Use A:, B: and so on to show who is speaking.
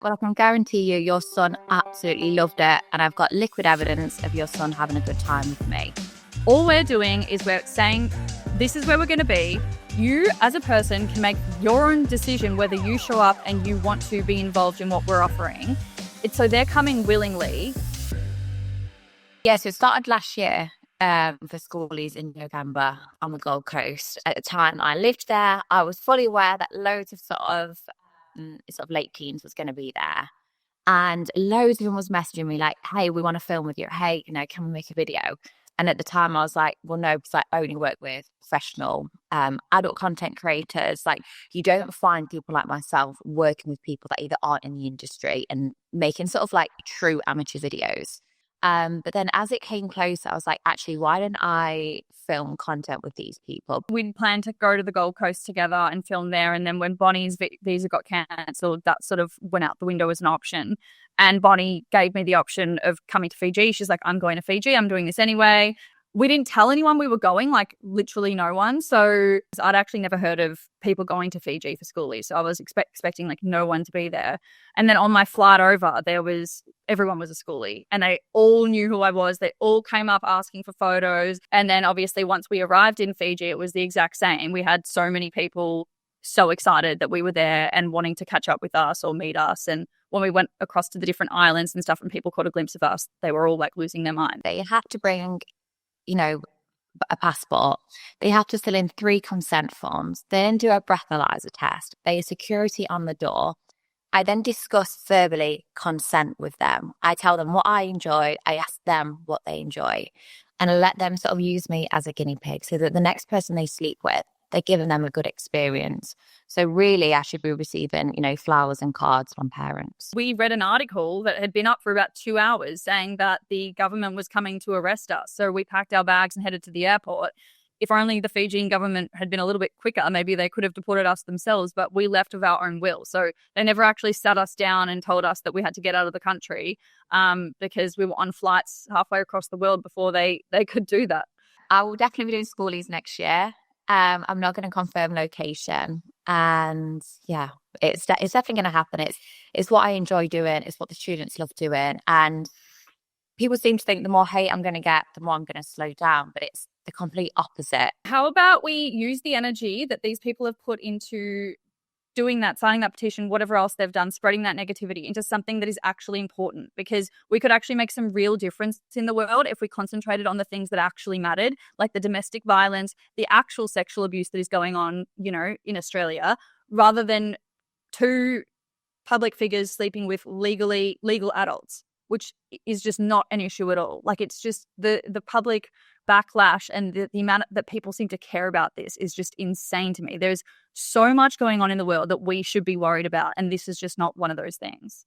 A: Well, I can guarantee you your son absolutely loved it, and I've got liquid evidence of your son having a good time with me.
B: All we're doing is we're saying this is where we're going to be. You, as a person, can make your own decision whether you show up and you want to be involved in what we're offering. So they're coming willingly.
A: Yeah, so it started last year for Schoolies in November on the Gold Coast. At the time I lived there, I was fully aware that loads of sort of late teens was going to be there. And loads of them was messaging me like, hey, we want to film with you. Hey, can we make a video? And at the time I was like, well, no, because I only work with professional adult content creators. Like, you don't find people like myself working with people that either aren't in the industry and making sort of like true amateur videos. But then as it came closer, I was like, actually, why didn't I film content with these people?
B: We'd planned to go to the Gold Coast together and film there. And then when Bonnie's visa got cancelled, that sort of went out the window as an option. And Bonnie gave me the option of coming to Fiji. She's like, I'm going to Fiji. I'm doing this anyway. We didn't tell anyone we were going, like literally no one. So I'd actually never heard of people going to Fiji for Schoolies. So I was expecting like no one to be there. And then on my flight over, everyone was a schoolie and they all knew who I was. They all came up asking for photos. And then obviously once we arrived in Fiji, it was the exact same. We had so many people so excited that we were there and wanting to catch up with us or meet us. And when we went across to the different islands and stuff and people caught a glimpse of us, they were all like losing their mind.
A: They have to bring a passport. They have to fill in 3 consent forms, then do a breathalyzer test. They have security on the door. I then discuss verbally consent with them. I tell them what I enjoy. I ask them what they enjoy and let them sort of use me as a guinea pig so that the next person they sleep with, they're giving them a good experience. So really, I should be receiving, flowers and cards from parents.
B: We read an article that had been up for about 2 hours saying that the government was coming to arrest us. So we packed our bags and headed to the airport. If only the Fijian government had been a little bit quicker, maybe they could have deported us themselves, but we left of our own will. So they never actually sat us down and told us that we had to get out of the country because we were on flights halfway across the world before they could do that.
A: I will definitely be doing Schoolies next year. I'm not going to confirm location, and yeah, it's definitely going to happen. It's what I enjoy doing. It's what the students love doing, and people seem to think the more hate I'm going to get, the more I'm going to slow down. But it's the complete opposite.
B: How about we use the energy that these people have put into doing that, signing that petition, whatever else they've done, spreading that negativity into something that is actually important, because we could actually make some real difference in the world if we concentrated on the things that actually mattered, like the domestic violence, the actual sexual abuse that is going on, in Australia, rather than 2 public figures sleeping with legal adults, which is just not an issue at all. Like, it's just the public backlash and the amount that people seem to care about this is just insane to me. There's so much going on in the world that we should be worried about, and this is just not one of those things.